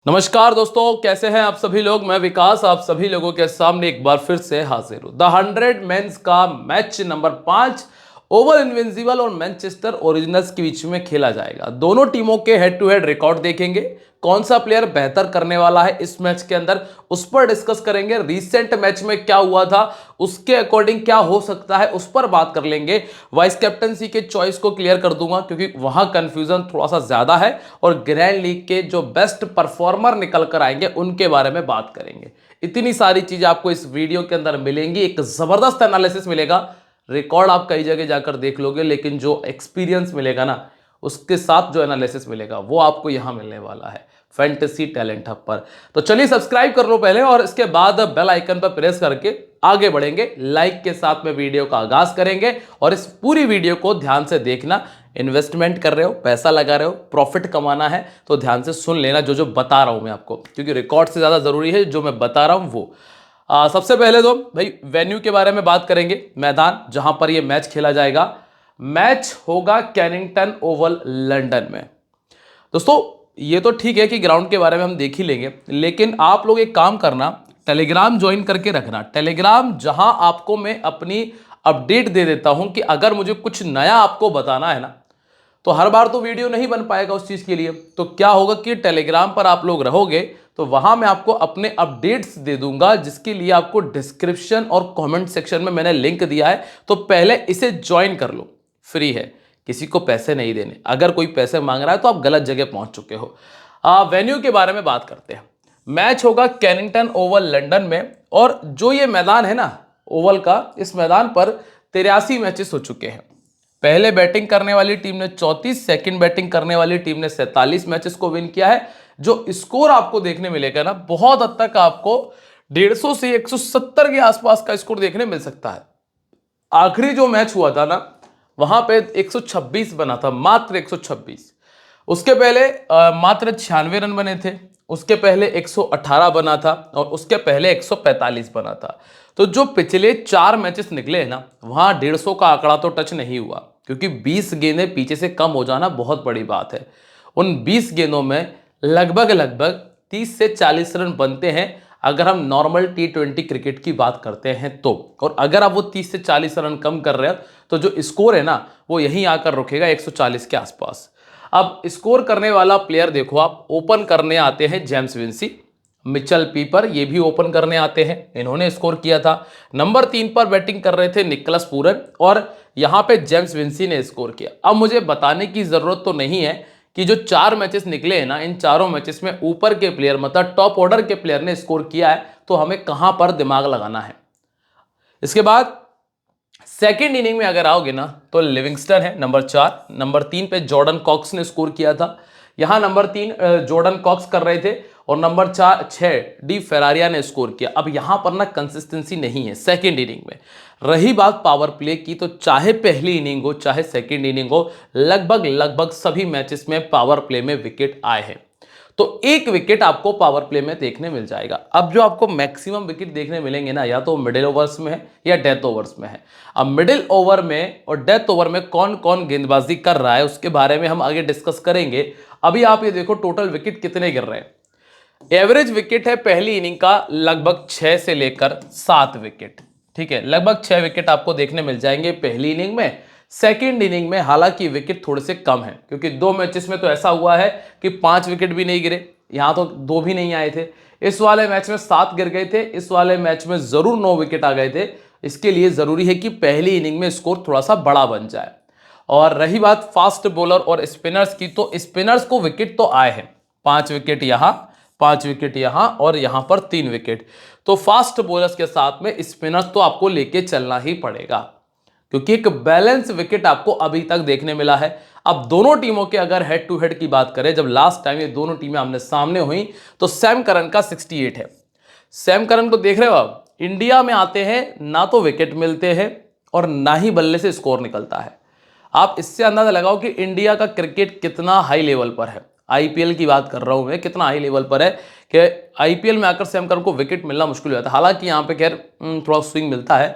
नमस्कार दोस्तों, कैसे हैं आप सभी लोग। मैं विकास आप सभी लोगों के सामने एक बार फिर से हाजिर हूं। द 100 मेंस का मैच नंबर 5 ओवल इनविंसिबल और मैनचेस्टर ओरिजिनल्स के बीच में खेला जाएगा। दोनों टीमों के हेड टू हेड रिकॉर्ड देखेंगे, कौन सा प्लेयर बेहतर करने वाला है इस मैच के अंदर, उस पर डिस्कस करेंगे। रीसेंट मैच में क्या हुआ था, उसके अकॉर्डिंग क्या हो सकता है, उस पर बात कर लेंगे। वाइस कैप्टनसी के चॉइस को क्लियर कर दूंगा क्योंकि वहां कंफ्यूजन थोड़ा सा ज्यादा है, और ग्रैंड लीग के जो बेस्ट परफॉर्मर निकल कर आएंगे उनके बारे में बात करेंगे। इतनी सारी चीजें आपको इस वीडियो के अंदर मिलेंगी। एक जबरदस्त एनालिसिस मिलेगा। रिकॉर्ड आप कई जगह जाकर देख लोगे, लेकिन जो एक्सपीरियंस मिलेगा ना, उसके साथ जो एनालिसिस मिलेगा वो आपको यहां मिलने वाला है फैंटेसी टैलेंट हब पर। तो चलिए सब्सक्राइब कर लो पहले, और इसके बाद बेल आइकन पर प्रेस करके आगे बढ़ेंगे। लाइक के साथ में वीडियो का आगाज करेंगे, और इस पूरी वीडियो को ध्यान से देखना। इन्वेस्टमेंट कर रहे हो, पैसा लगा रहे हो, प्रॉफिट कमाना है तो ध्यान से सुन लेना जो जो बता रहा हूं मैं आपको, क्योंकि रिकॉर्ड से ज्यादा जरूरी है जो मैं बता रहा हूं वो। सबसे पहले तो भाई वेन्यू के बारे में बात करेंगे। मैदान जहां पर यह मैच खेला जाएगा, मैच होगा कैनिंगटन ओवल लंदन में। दोस्तों ये तो ठीक है कि ग्राउंड के बारे में हम देख ही लेंगे, लेकिन आप लोग एक काम करना, टेलीग्राम ज्वाइन करके रखना। टेलीग्राम जहां आपको मैं अपनी अपडेट दे देता हूं कि अगर मुझे कुछ नया आपको बताना है ना, तो हर बार तो वीडियो नहीं बन पाएगा उस चीज के लिए। तो क्या होगा कि टेलीग्राम पर आप लोग रहोगे तो वहां मैं आपको अपने अपडेट्स दे दूंगा, जिसके लिए आपको डिस्क्रिप्शन और कमेंट सेक्शन में मैंने लिंक दिया है। तो पहले इसे ज्वाइन कर लो, फ्री है, किसी को पैसे नहीं देने। अगर कोई पैसे मांग रहा है तो आप गलत जगह पहुंच चुके हो। वेन्यू के बारे में बात करते हैं। मैच होगा कैनिंगटन ओवल लंदन में, और जो ये मैदान है ना ओवल का, इस मैदान पर 83 मैचेस हो चुके हैं। पहले बैटिंग करने वाली टीम ने 34, सेकंड बैटिंग करने वाली टीम ने 47 मैचेस को विन किया है। जो स्कोर आपको देखने मिलेगा ना, बहुत हद तक आपको 150 से 170 के आसपास का स्कोर देखने मिल सकता है। आखिरी जो मैच हुआ था ना, वहां पे 126 बना था, मात्र 126। उसके पहले मात्र 96 रन बने थे। उसके पहले 118 बना था, और उसके पहले 145 बना था। तो जो पिछले 4 मैचेस निकले हैं ना, वहां 150 का आंकड़ा तो टच नहीं हुआ, क्योंकि 20 गेंदें पीछे से कम हो जाना बहुत बड़ी बात है। उन 20 गेंदों में लगभग लगभग 30 से 40 रन बनते हैं, अगर हम नॉर्मल T20 क्रिकेट की बात करते हैं तो। और अगर आप वो 30 से 40 रन कम कर रहे हो, तो जो स्कोर है ना, वो यहीं आकर रुकेगा 140 के आसपास। अब स्कोर करने वाला प्लेयर देखो, आप ओपन करने आते हैं जेम्स विंसी, मिचेल पीपर ये भी ओपन करने आते हैं, इन्होंने स्कोर किया था। नंबर 3 पर बैटिंग कर रहे थे निकोलस पूरन, और यहां पे जेम्स विंसी ने स्कोर किया। अब मुझे बताने की जरूरत तो नहीं है कि जो 4 मैचेस निकले हैं ना, इन चारों मैचेस में ऊपर के प्लेयर, मतलब टॉप ऑर्डर के प्लेयर ने स्कोर किया है, तो हमें कहां पर दिमाग लगाना है। इसके बाद सेकेंड इनिंग में अगर आओगे ना, तो लिविंगस्टन है नंबर 4, नंबर 3 पे जॉर्डन कॉक्स ने स्कोर किया था। यहां नंबर 3 जॉर्डन कॉक्स कर रहे थे, और नंबर 6 डी फेरारिया ने स्कोर किया। अब यहां पर ना कंसिस्टेंसी नहीं है सेकेंड इनिंग में। रही बात पावर प्ले की, तो चाहे पहली इनिंग हो चाहे सेकेंड इनिंग हो, लगभग लगभग सभी मैचेस में पावर प्ले में विकेट आए हैं। तो एक विकेट आपको पावर प्ले में देखने मिल जाएगा। अब जो आपको मैक्सिमम विकेट देखने मिलेंगे ना, या तो मिडिल ओवर्स में है या डेथ ओवर्स में है। अब मिडिल ओवर में और डेथ ओवर में कौन कौन गेंदबाजी कर रहा है, उसके बारे में हम आगे डिस्कस करेंगे। अभी आप ये देखो टोटल विकेट कितने गिर रहे हैं। एवरेज विकेट है पहली इनिंग का लगभग 6 से लेकर 7 विकेट। ठीक है, लगभग 6 विकेट आपको देखने मिल जाएंगे पहली इनिंग में। सेकेंड इनिंग में हालांकि विकेट थोड़े से कम है, क्योंकि 2 मैचेस में तो ऐसा हुआ है कि 5 विकेट भी नहीं गिरे, यहां तो 2 भी नहीं आए थे। इस वाले मैच में 7 गिर गए थे, इस वाले मैच में जरूर 9 विकेट आ गए थे। इसके लिए जरूरी है कि पहली इनिंग में स्कोर थोड़ा सा बड़ा बन जाए। और रही बात फास्ट बॉलर और स्पिनर्स की, तो स्पिनर्स को विकेट तो आए हैं, 5 विकेट यहां, 5 विकेट यहां, और यहां पर 3 विकेट। तो फास्ट बॉलर्स के साथ में स्पिनर्स तो आपको लेके चलना ही पड़ेगा, क्योंकि एक बैलेंस विकेट आपको अभी तक देखने मिला है। अब दोनों टीमों के अगर हेड टू हेड की बात करें, जब लास्ट टाइम ये दोनों टीमें आमने सामने हुई, तो सैम करन का 68 है। सैम करन को देख रहे हो आप, इंडिया में आते हैं ना तो विकेट मिलते हैं, और ना ही बल्ले से स्कोर निकलता है। आप इससे अंदाजा लगाओ कि इंडिया का क्रिकेट कितना हाई लेवल पर है। आईपीएल की बात कर रहा हूं मैं, कितना हाई लेवल पर है कि आईपीएल में आकर सैम करन को विकेट मिलना मुश्किल हो जाता है। हालांकि यहाँ पे खैर थोड़ा स्विंग मिलता है,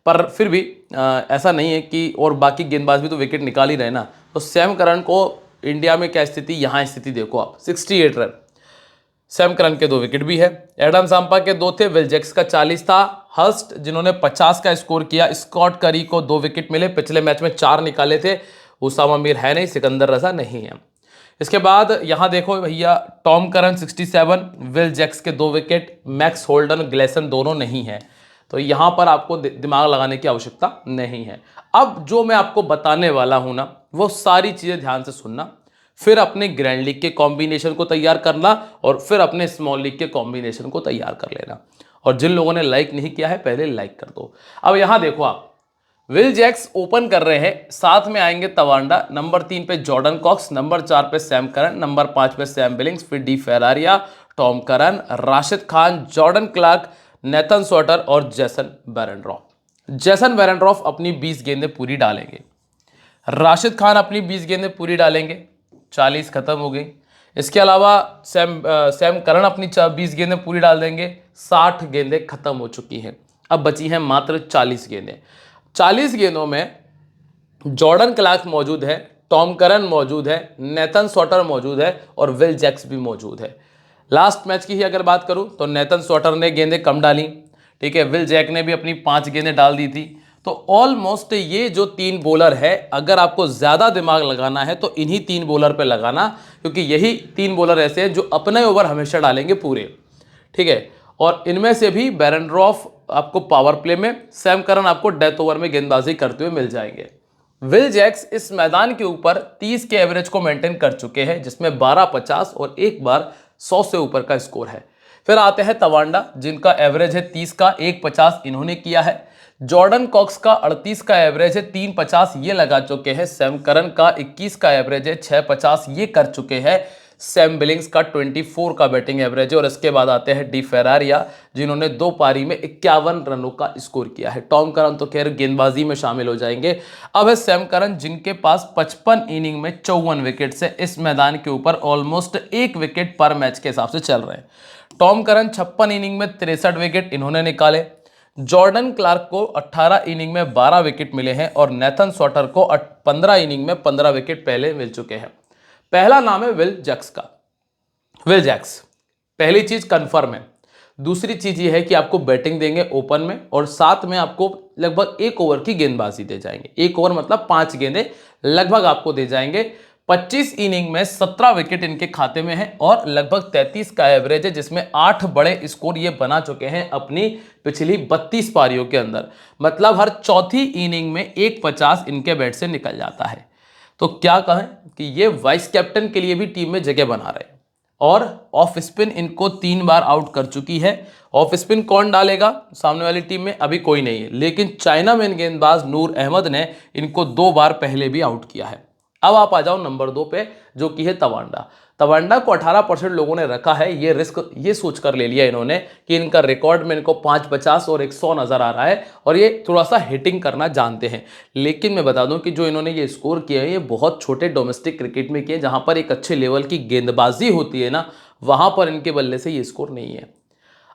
पर फिर भी ऐसा नहीं है कि, और बाकी गेंदबाज भी तो विकेट निकाल ही रहे ना। तो सैम करन को इंडिया में क्या स्थिति, यहाँ स्थिति देखो आप, 68 रन। सैम करन के 2 विकेट भी है। एडम जाम्पा के 2 थे, विल जैक्स का 40 था। हर्स्ट जिन्होंने 50 का स्कोर किया। स्कॉट करी को 2 विकेट मिले, पिछले मैच में 4 निकाले थे। उसामा मीर है नहीं, सिकंदर रजा नहीं है। इसके बाद यहां देखो भैया, टॉम करन 67, विल जैक्स के 2 विकेट, मैक्स होल्डन, ग्लेसन दोनों नहीं है। तो यहां पर आपको दिमाग लगाने की आवश्यकता नहीं है। अब जो मैं आपको बताने वाला हूं ना, वो सारी चीजें ध्यान से सुनना, फिर अपने ग्रैंड लीग के कॉम्बिनेशन को तैयार करना और फिर अपने स्मॉल लीग के कॉम्बिनेशन को तैयार कर लेना। और जिन लोगों ने लाइक नहीं किया है पहले लाइक कर दो। अब यहां देखो आप, विल जैक्स ओपन कर रहे हैं, साथ में आएंगे तवांडा, नंबर 3 पे जॉर्डन कॉक्स, नंबर 4 पे सैम करन, नंबर 5 पे सैम बिलिंग्स, फिर D Ferreira, Tom Curran, Rashid Khan, Jordan Clark, Nathan Sowter और जेसन बेरेंड्रॉफ। जेसन बेरेंड्रॉफ अपनी 20 गेंदें पूरी डालेंगे, राशिद खान अपनी 20 गेंदें पूरी डालेंगे, 40 खत्म हो गई। इसके अलावा सैम करन अपनी 20 गेंदें पूरी डाल देंगे, 60 गेंदें खत्म हो चुकी हैं। अब बची हैं मात्र 40 गेंदें। 40 गेंदों में जॉर्डन क्लार्क मौजूद है, टॉम करन मौजूद है, नेथन सॉटर मौजूद है और विल जैक्स भी मौजूद है। लास्ट मैच की ही अगर बात करूं तो नेथन सॉटर ने गेंदें कम डाली, ठीक है, विल जैक ने भी अपनी 5 गेंदें डाल दी थी। तो ऑलमोस्ट ये जो 3 बॉलर है, अगर आपको ज़्यादा दिमाग लगाना है तो इन्हीं 3 बॉलर पे लगाना, क्योंकि यही 3 बॉलर ऐसे हैं जो अपने ओवर हमेशा डालेंगे पूरे, ठीक है। और इनमें से भी बेरेंड्रॉफ आपको पावर प्ले में, सैम करन आपको डेथ ओवर में गेंदबाजी करते हुए मिल जाएंगे। विल जैक्स इस मैदान के ऊपर 30 के एवरेज को मेंटेन कर चुके हैं, जिसमें 12 50 और एक बार 100 से ऊपर का स्कोर है। फिर आते हैं तवांडा, जिनका एवरेज है 30 का, 1 50 इन्होंने किया है। जॉर्डन कॉक्स का 38 का एवरेज है, 3 50 ये लगा चुके हैं। सैम करन का 21 का एवरेज है, 6 50 ये कर चुके हैं। सैम बिलिंग्स का 24 का बैटिंग एवरेज है। और इसके बाद आते हैं डी फेरारिया, जिन्होंने 2 पारी में 51 रनों का स्कोर किया है। टॉम करन तो खैर गेंदबाजी में शामिल हो जाएंगे। अब है सैम करन, जिनके पास 55 इनिंग में 54 विकेट है। इस मैदान के ऊपर ऑलमोस्ट 1 विकेट पर मैच के हिसाब से चल रहे हैं। टॉम करन 56 इनिंग में 63 विकेट इन्होंने निकाले। जॉर्डन क्लार्क को 18 इनिंग में 12 विकेट मिले हैं और नेथन सॉटर को 15 इनिंग में 15 विकेट पहले मिल चुके हैं। पहला नाम है विल जैक्स का। विल जैक्स पहली चीज कंफर्म है। दूसरी चीज ये है कि आपको बैटिंग देंगे ओपन में और साथ में आपको लगभग 1 ओवर की गेंदबाजी दे जाएंगे। 1 ओवर मतलब 5 गेंदें लगभग आपको दे जाएंगे। 25 इनिंग में 17 विकेट इनके खाते में है और लगभग 33 का एवरेज है, जिसमें 8 बड़े स्कोर ये बना चुके हैं अपनी पिछली 32 पारियों के अंदर। मतलब हर चौथी इनिंग में 1 50 इनके बैट से निकल जाता है। तो क्या कहें कि ये वाइस कैप्टन के लिए भी टीम में जगह बना रहे हैं। और ऑफ स्पिन इनको 3 बार आउट कर चुकी है। ऑफ स्पिन कौन डालेगा सामने वाली टीम में, अभी कोई नहीं है, लेकिन चाइना मैन गेंदबाज नूर अहमद ने इनको 2 बार पहले भी आउट किया है। अब आप आ जाओ नंबर 2 पे, जो कि है तवांडा। तवांडा को 18% लोगों ने रखा है। ये रिस्क ये सोच कर ले लिया इन्होंने कि इनका रिकॉर्ड में इनको 5 50 और 100 नजर आ रहा है और ये थोड़ा सा हिटिंग करना जानते हैं। लेकिन मैं बता दूं कि जो इन्होंने ये स्कोर किए हैं, ये बहुत छोटे डोमेस्टिक क्रिकेट में किए, जहां पर एक अच्छे लेवल की गेंदबाजी होती है ना, वहां पर इनके बल्ले से ये स्कोर नहीं है।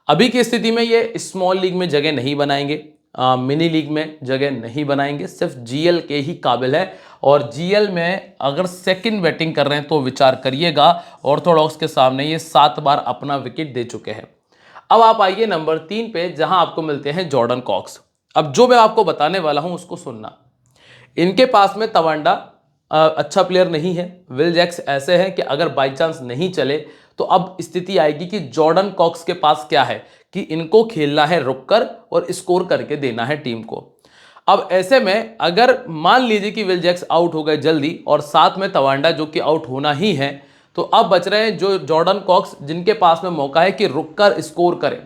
अभी की स्थिति में ये स्मॉल लीग में जगह नहीं बनाएंगे, मिनी लीग में जगह नहीं बनाएंगे, सिर्फ जीएल के ही काबिल है। और जीएल में अगर सेकंड बैटिंग कर रहे हैं तो विचार करिएगा। ऑर्थोडॉक्स के सामने ये 7 बार अपना विकेट दे चुके हैं। अब आप आइए नंबर 3 पे, जहां आपको मिलते हैं जॉर्डन कॉक्स। अब जो मैं आपको बताने वाला हूं उसको सुनना। इनके पास में तवांडा अच्छा प्लेयर नहीं है। विल जैक्स ऐसे हैं कि अगर बाई चांस नहीं चले तो अब स्थिति आएगी कि जॉर्डन कॉक्स के पास क्या है कि इनको खेलना है रुककर और स्कोर करके देना है टीम को। अब ऐसे में अगर मान लीजिए कि विल जैक्स आउट हो गए जल्दी और साथ में तवांडा जो कि आउट होना ही है, तो अब बच रहे हैं जो जॉर्डन कॉक्स, जिनके पास में मौका है कि रुककर स्कोर करें।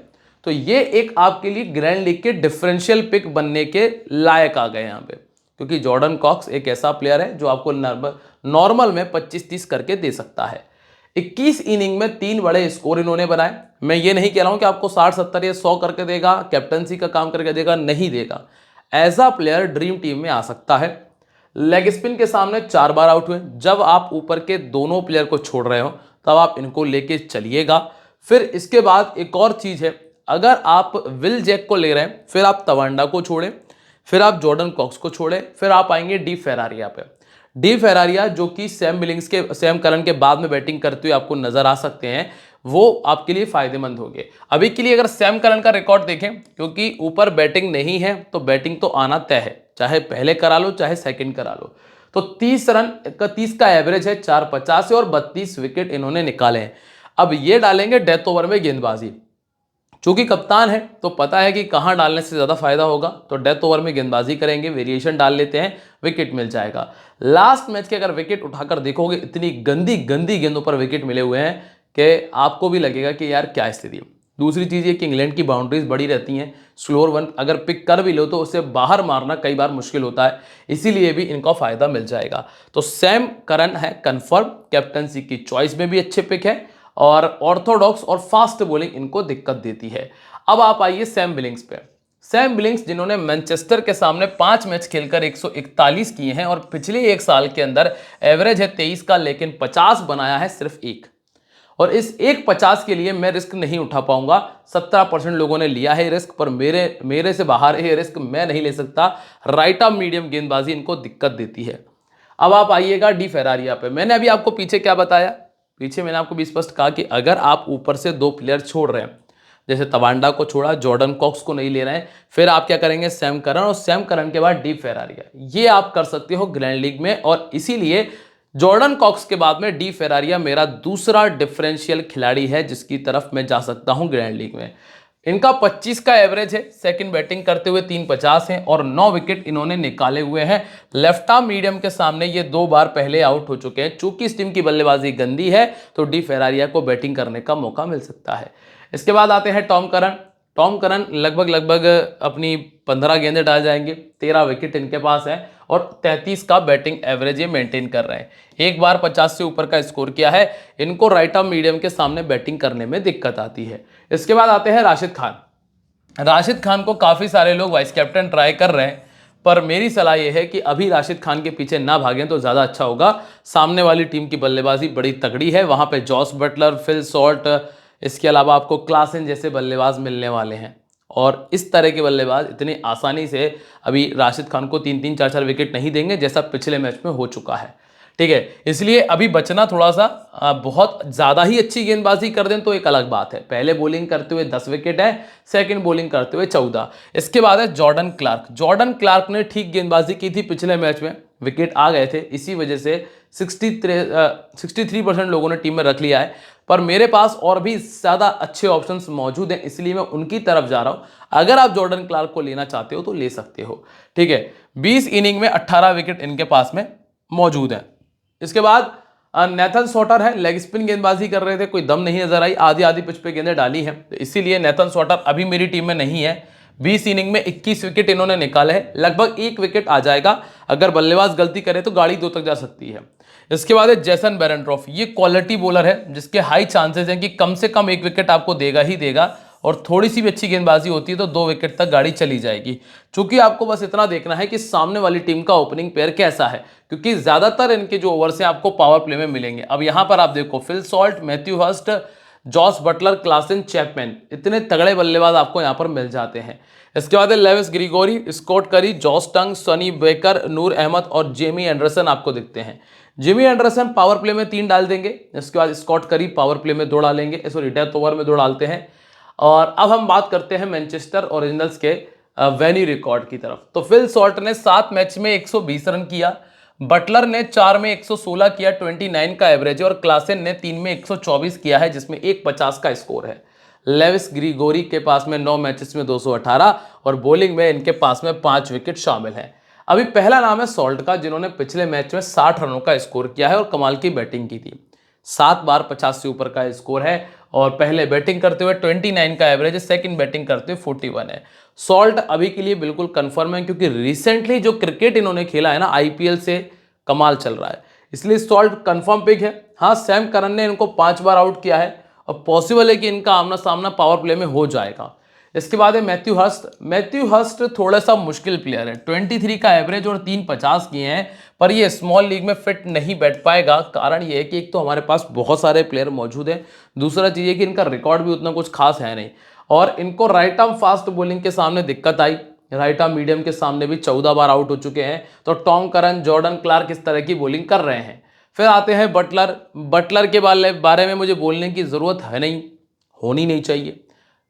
तो ये एक आपके लिए ग्रैंड लीग के डिफरेंशियल पिक बनने के लायक आ गए यहाँ पे, क्योंकि जॉर्डन कॉक्स एक ऐसा प्लेयर है जो आपको नॉर्मल में 25-30 करके दे सकता है। 21 इनिंग में 3 बड़े स्कोर इन्होंने बनाए। मैं ये नहीं कह रहा हूं कि आपको 60-70 या 100 करके देगा, कैप्टनसी का काम करके देगा, नहीं देगा। As a player dream team में आ सकता है। लेग स्पिन के सामने 4 बार आउट हुए। जब आप ऊपर के दोनों प्लेयर को छोड़ रहे हो तब आप इनको लेके चलिएगा। फिर इसके बाद एक और चीज है, अगर आप विल जैक को ले रहे हैं, फिर आप तवांडा को छोड़ें, फिर आप जॉर्डन कॉक्स को छोड़ें, फिर आप आएंगे डी फेरारिया पे। डी फेरारिया जो कि सैम करन के बाद में बैटिंग करते हुए आपको नजर आ सकते हैं, वो आपके लिए फायदेमंद होंगे। अभी के लिए अगर सैम करन का रिकॉर्ड देखें, क्योंकि ऊपर बैटिंग नहीं है तो बैटिंग तो आना तय है, चाहे पहले करा लो चाहे सेकंड करा लो। तो 30 रन का 30 का एवरेज है, 450 है और 32 विकेट इन्होंने निकाले हैं। अब ये डालेंगे डेथ ओवर में गेंदबाजी, चूंकि कप्तान है तो पता है कि कहां डालने से ज्यादा फायदा होगा, तो डेथ ओवर में गेंदबाजी करेंगे, वेरिएशन डाल लेते हैं, विकेट मिल जाएगा। लास्ट मैच के अगर विकेट उठाकर देखोगे, इतनी गंदी गंदी गेंदों पर विकेट मिले हुए हैं कि आपको भी लगेगा कि यार क्या स्थिति है। दूसरी चीज ये कि इंग्लैंड की बाउंड्रीज बड़ी रहती हैं, स्लोअर वन अगर पिक कर भी लो तो उसे बाहर मारना कई बार मुश्किल होता है, इसीलिए भी इनको फायदा मिल जाएगा। तो सैम करन है कंफर्म, कैप्टनसी की चॉइस में भी अच्छे पिक है, और ऑर्थोडॉक्स और फास्ट बॉलिंग इनको दिक्कत देती है। अब आप आइए सैम बिलिंग्स पे। सैम बिलिंग्स जिन्होंने मैनचेस्टर के सामने 5 मैच खेलकर 141 किए हैं और पिछले एक साल के अंदर एवरेज है 23 का, लेकिन 50 बनाया है सिर्फ एक, और इस एक 50 के लिए मैं रिस्क नहीं उठा पाऊंगा। 17% लोगों ने लिया है रिस्क, पर मेरे से बाहर है ये रिस्क, मैं नहीं ले सकता। राइट आर्म मीडियम गेंदबाजी इनको दिक्कत देती है। अब आप आइएगा डी फेरारिया पे। मैंने अभी आपको पीछे क्या बताया, पीछे मैंने आपको भी स्पष्ट कहा कि अगर आप ऊपर से 2 प्लेयर छोड़ रहे हैं, जैसे तवांडा को छोड़ा, जॉर्डन कॉक्स को नहीं ले रहे हैं, फिर आप क्या करेंगे, सैम करन, और सैम करन के बाद डी फेरारिया, ये आप कर सकते हो ग्रैंड लीग में। और इसीलिए जॉर्डन कॉक्स के बाद में डी फेरारिया मेरा दूसरा डिफरेंशियल खिलाड़ी है जिसकी तरफ मैं जा सकता हूं ग्रैंड लीग में। इनका 25 का एवरेज है, सेकंड बैटिंग करते हुए 350 हैं और 9 विकेट इन्होंने निकाले हुए हैं। लेफ्ट आर्म मीडियम के सामने ये 2 बार पहले आउट हो चुके हैं। चूंकि इस टीम की बल्लेबाजी गंदी है तो डी फेरारिया को बैटिंग करने का मौका मिल सकता है। इसके बाद आते हैं टॉम करन। टॉम करन लगभग अपनी 15 गेंदें डाल जाएंगे, 13 विकेट इनके पास है और 33 का बैटिंग एवरेज ये मेंटेन कर रहे हैं। एक बार 50 से ऊपर का स्कोर किया है। इनको राइट आर्म मीडियम के सामने बैटिंग करने में दिक्कत आती है। इसके बाद आते हैं राशिद खान। राशिद खान को काफ़ी सारे लोग वाइस कैप्टन ट्राई कर रहे हैं, पर मेरी सलाह यह है कि अभी राशिद खान के पीछे ना भागें तो ज़्यादा अच्छा होगा। सामने वाली टीम की बल्लेबाजी बड़ी तगड़ी है, वहाँ पे जॉस बटलर, फिल सॉल्ट, इसके अलावा आपको क्लासन जैसे बल्लेबाज मिलने वाले हैं, और इस तरह के बल्लेबाज इतनी आसानी से अभी राशिद खान को 3-3, 4-4 विकेट नहीं देंगे जैसा पिछले मैच में हो चुका है। ठीक है, इसलिए अभी बचना थोड़ा सा, बहुत ज़्यादा ही अच्छी गेंदबाजी कर दें तो एक अलग बात है। पहले बॉलिंग करते हुए 10 विकेट है, सेकंड बॉलिंग करते हुए 14। इसके बाद है जॉर्डन क्लार्क। जॉर्डन क्लार्क ने ठीक गेंदबाजी की थी पिछले मैच में, विकेट आ गए थे, इसी वजह से 63% लोगों ने टीम में रख लिया है। पर मेरे पास और भी ज़्यादा अच्छे ऑप्शंस मौजूद हैं, इसलिए मैं उनकी तरफ जा रहा हूं। अगर आप जॉर्डन क्लार्क को लेना चाहते हो तो ले सकते हो। ठीक है, 20 इनिंग में 18 विकेट इनके पास में मौजूद हैं। इसके बाद नेथन सॉटर है, लेग स्पिन गेंदबाजी कर रहे थे, कोई दम नहीं नजर आई, आधी आधी पिच पे गेंदें डाली हैं, तो इसीलिए नेथन सॉटर अभी मेरी टीम में नहीं है। 20 इनिंग में 21 विकेट इन्होंने निकाले हैं, लगभग 1 विकेट आ जाएगा। अगर बल्लेबाज गलती करे तो गाड़ी 2 तक जा सकती है। इसके बाद है जेसन बेरेंट्रॉफ। ये क्वालिटी बॉलर है जिसके हाई चांसेस हैं कि कम से कम 1 विकेट आपको देगा ही देगा, और थोड़ी सी भी अच्छी गेंदबाजी होती है तो 2 विकेट तक गाड़ी चली जाएगी। चूंकि आपको बस इतना देखना है कि सामने वाली टीम का ओपनिंग पेयर कैसा है, क्योंकि ज्यादातर इनके जो ओवर्स हैं आपको पावर प्ले में मिलेंगे। अब यहां पर आप देखो, Phil Salt, Matthew Hurst, Jos Buttler, Klaasen, Chapman, इतने तगड़े बल्लेबाज आपको यहां पर मिल जाते हैं। इसके बाद है लेविस ग्रिगोरी, स्कॉट करी, जॉस टंग, सनी बेकर, नूर अहमद और जेमी एंडरसन आपको दिखते हैं। जिमी एंडरसन पावर प्ले में 3 डाल देंगे। इसके बाद स्कॉट करी पावर प्ले में 2 डालेंगे, सॉरी डेथ ओवर में 2 डालते हैं। और अब हम बात करते हैं मैनचेस्टर ओरिजिनल्स के वेन्यू रिकॉर्ड की तरफ। तो फिल सॉल्ट ने 7 मैच में 120 रन किया, बटलर ने 4 में 116 किया, 29 का एवरेज है, और क्लासन ने 3 में 124 किया है जिसमें 150 का स्कोर है। लेविस ग्रिगोरी के पास में 9 मैचेस में 218, और बॉलिंग में इनके पास में 5 विकेट शामिल हैं। अभी पहला नाम है सॉल्ट का, जिन्होंने पिछले मैच में 60 रनों का स्कोर किया है और कमाल की बैटिंग की थी। 7 बार 50 से ऊपर का स्कोर है, और पहले बैटिंग करते हुए 29 का एवरेज है, सेकंड बैटिंग करते हुए 41 है। सॉल्ट अभी के लिए बिल्कुल कंफर्म है, क्योंकि रिसेंटली जो क्रिकेट इन्होंने खेला है ना आईपीएल से, कमाल चल रहा है, इसलिए सॉल्ट कंफर्म पिक है। हाँ, सैम करन ने इनको 5 बार आउट किया है, और पॉसिबल है कि इनका आमना सामना पावर प्ले में हो जाएगा। इसके बाद है मैथ्यू हर्स्ट। मैथ्यू हर्स्ट थोड़ा सा मुश्किल प्लेयर है, 23 का एवरेज और 350 किए हैं, पर ये स्मॉल लीग में फिट नहीं बैठ पाएगा। कारण ये है कि एक तो हमारे पास बहुत सारे प्लेयर मौजूद हैं, दूसरा चीज़ है कि इनका रिकॉर्ड भी उतना कुछ खास है नहीं, और इनको राइट आर्म फास्ट बॉलिंग के सामने दिक्कत आई। राइट आर्म मीडियम के सामने भी 14 बार आउट हो चुके हैं। तो टॉम करन, जॉर्डन क्लार्क इस तरह की बॉलिंग कर रहे हैं। फिर आते हैं बटलर। बटलर के बारे में मुझे बोलने की ज़रूरत है नहीं, होनी नहीं चाहिए।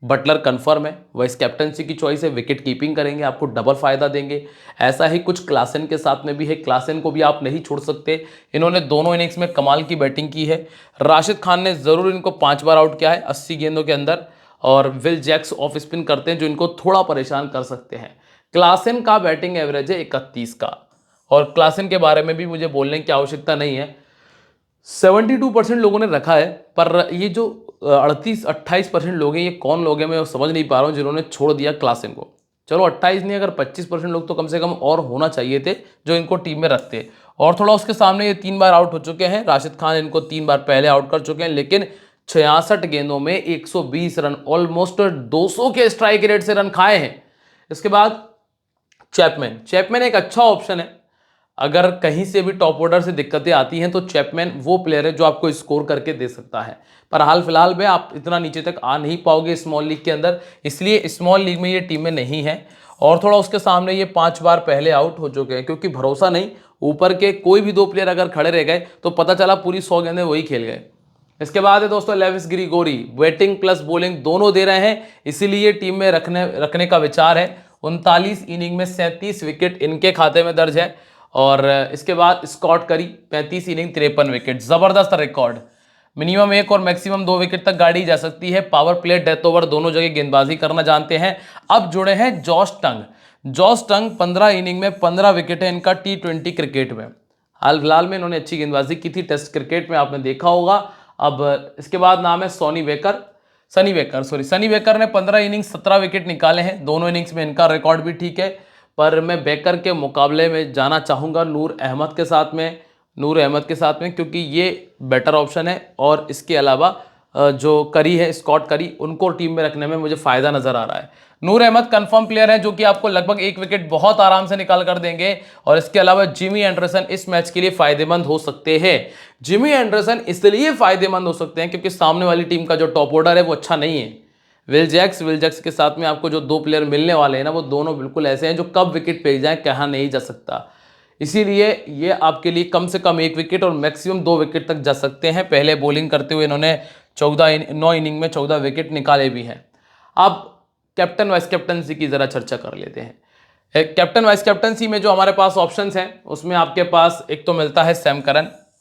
बटलर कंफर्म है, वाइस कैप्टनसी की चॉइस है, विकेट कीपिंग करेंगे, आपको डबल फायदा देंगे। ऐसा ही कुछ क्लासन के साथ में भी है, क्लासन को भी आप नहीं छोड़ सकते। इन्होंने दोनों इनिंग्स में कमाल की बैटिंग की है। राशिद खान ने ज़रूर इनको 5 बार आउट किया है 80 गेंदों के अंदर, और विल जैक्स ऑफ स्पिन करते हैं जो इनको थोड़ा परेशान कर सकते हैं। क्लासन का बैटिंग एवरेज है 31 का, और क्लासन के बारे में भी मुझे बोलने की आवश्यकता नहीं है। 72% लोगों ने रखा है, पर ये जो 38-28% लोग हैं, ये कौन लोग हैं मैं समझ नहीं पा रहा हूँ जिन्होंने छोड़ दिया क्लासन को। चलो 28 नहीं, अगर 25% लोग तो कम से कम और होना चाहिए थे जो इनको टीम में रखते। और थोड़ा उसके सामने ये 3 बार आउट हो चुके हैं। राशिद खान इनको 3 बार पहले आउट कर चुके हैं, लेकिन 66 गेंदों में 120 रन, ऑलमोस्ट 200 के स्ट्राइक रेट से रन खाए हैं। इसके बाद चैपमैन एक अच्छा ऑप्शन है। अगर कहीं से भी टॉप ऑर्डर से दिक्कतें आती हैं तो चैपमैन वो प्लेयर है जो आपको स्कोर करके दे सकता है, पर हाल फिलहाल में आप इतना नीचे तक आ नहीं पाओगे स्मॉल लीग के अंदर, इसलिए स्मॉल लीग में ये टीम में नहीं है। और थोड़ा उसके सामने ये 5 बार पहले आउट हो चुके हैं, क्योंकि भरोसा नहीं, ऊपर के कोई भी 2 प्लेयर अगर खड़े रह गए तो पता चला पूरी 100 गेंदें वही खेल गए। इसके बाद है दोस्तों Lewis Gregory, batting plus bowling दोनों दे रहे हैं, इसीलिए टीम में रखने का विचार है। 39 इनिंग में 37 विकेट इनके खाते में दर्ज है। और इसके बाद स्कॉट करी 35 इनिंग 53 विकेट, जबरदस्त रिकॉर्ड। मिनिमम 1 और मैक्सिमम 2 विकेट तक गाड़ी जा सकती है। पावर प्ले, डेथ ओवर दोनों जगह गेंदबाजी करना जानते हैं। अब जुड़े हैं जॉश टंग 15 इनिंग में 15 विकेट है इनका T20 क्रिकेट में। हाल फिलहाल में इन्होंने अच्छी गेंदबाजी की थी टेस्ट क्रिकेट में, आपने देखा होगा। अब इसके बाद नाम है सनी बेकर ने 15 इनिंग्स 17 विकेट निकाले हैं। दोनों इनिंग्स में इनका रिकॉर्ड भी ठीक है, पर मैं बेकर के मुकाबले में जाना चाहूँगा नूर अहमद के साथ में, क्योंकि ये बेटर ऑप्शन है। और इसके अलावा जो करी है, स्कॉट करी, उनको टीम में रखने में मुझे फ़ायदा नज़र आ रहा है। नूर अहमद कंफर्म प्लेयर है जो कि आपको लगभग 1 विकेट बहुत आराम से निकाल कर देंगे। और इसके अलावा जिमी एंडरसन इस मैच के लिए फ़ायदेमंद हो सकते हैं। जिमी एंडरसन इसलिए फ़ायदेमंद हो सकते हैं क्योंकि सामने वाली टीम का जो टॉप ऑर्डर है वो अच्छा नहीं है। विल जैक्स के साथ में आपको जो 2 प्लेयर मिलने वाले हैं ना, वो दोनों बिल्कुल ऐसे हैं जो कब विकेट पे जाए कहा नहीं जा सकता। इसीलिए ये आपके लिए कम से कम 1 विकेट और मैक्सिमम 2 विकेट तक जा सकते हैं। पहले बॉलिंग करते हुए इन्होंने 9 इनिंग में 14 विकेट निकाले भी हैं। अब कैप्टन वाइस कैप्टनसी की ज़रा चर्चा कर लेते हैं। कैप्टन वाइस कैप्टनसी में जो हमारे पास ऑप्शंस हैं, उसमें आपके पास एक तो मिलता है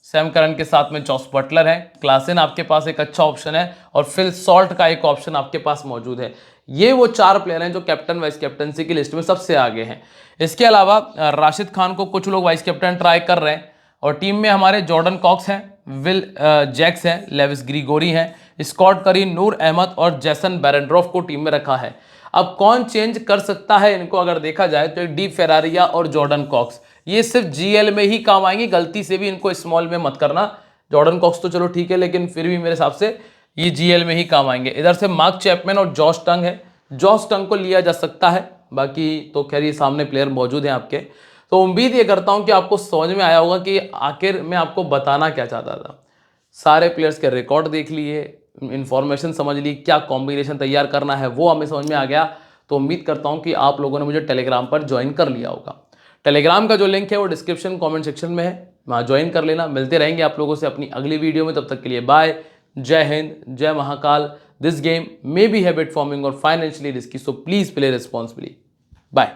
सैम करन के साथ में जॉस बटलर है। क्लासन आपके पास एक अच्छा ऑप्शन है, और फिल सॉल्ट का एक ऑप्शन आपके पास मौजूद है। ये वो 4 प्लेयर हैं जो कैप्टन वाइस कैप्टनसी की लिस्ट में सबसे आगे हैं। इसके अलावा राशिद खान को कुछ लोग वाइस कैप्टन ट्राई कर रहे हैं, और टीम में हमारे जॉर्डन कॉक्स हैं, विल जैक्स हैं, लेविस ग्रिगोरी हैं, स्कॉट करी, नूर अहमद और जैसन बेरेंड्रॉफ को टीम में रखा है। अब कौन चेंज कर सकता है इनको अगर देखा जाए तो डी फेरारिया और जॉर्डन कॉक्स, ये सिर्फ जीएल में ही काम आएंगी, गलती से भी इनको स्मॉल में मत करना। जॉर्डन कॉक्स तो चलो ठीक है, लेकिन फिर भी मेरे हिसाब से ये जीएल में ही काम आएंगे। इधर से मार्क चैपमैन और जॉश टंग है, जॉश टंग को लिया जा सकता है, बाकी तो खैर ये सामने प्लेयर मौजूद हैं आपके। तो उम्मीद ये करता हूँ कि आपको समझ में आया होगा कि आखिर मैं आपको बताना क्या चाहता था। सारे प्लेयर्स के रिकॉर्ड देख लिए, इन्फॉर्मेशन समझ ली, क्या कॉम्बिनेशन तैयार करना है वो हमें समझ में आ गया। तो उम्मीद करता हूँ कि आप लोगों ने मुझे टेलीग्राम पर ज्वाइन कर लिया होगा। टेलीग्राम का जो लिंक है वो डिस्क्रिप्शन कमेंट सेक्शन में है, वहाँ ज्वाइन कर लेना। मिलते रहेंगे आप लोगों से अपनी अगली वीडियो में, तब तक के लिए बाय, जय हिंद, जय Mahakal. This game may be habit forming और financially risky, so please play responsibly. Bye.